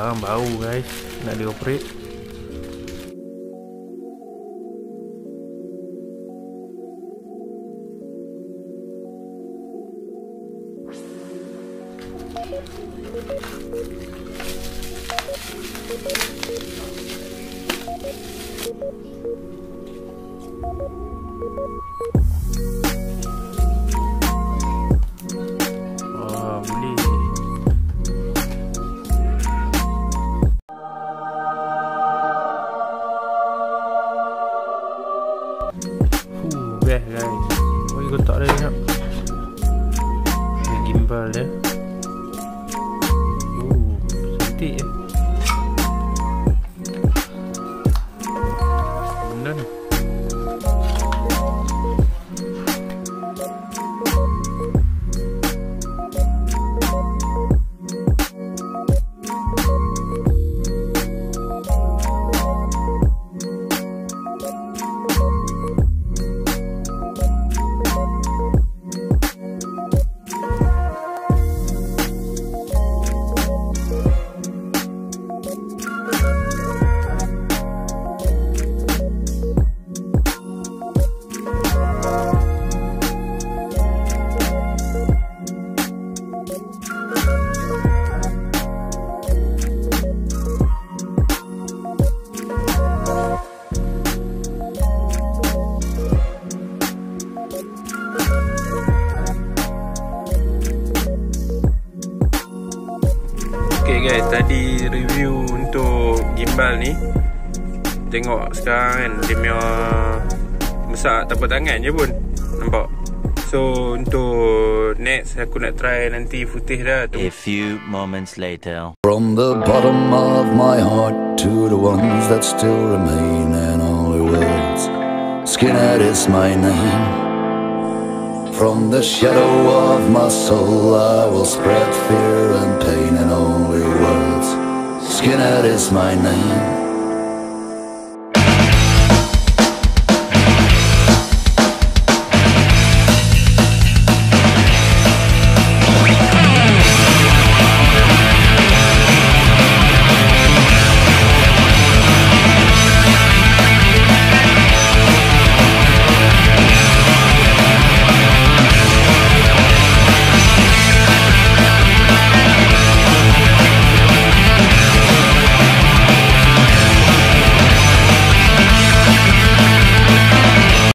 barang baru guys, nak dioperate. Boleh. Best guys. Oi, kotak dia tengok. Ada gimbal dia. Cantik je. Benda ni. Okay guys, tadi review untuk gimbal ni. Tengok sekarang kan, dia punya besar tapak tangan je pun. Nampak? So untuk next aku nak try nanti footage dah tu. A few moments later. From the bottom of my heart to the ones that still remain, and only words, Skinhead is my name. From the shadow of my soul I will spread fear and pain, and only words, Skinhead is my name.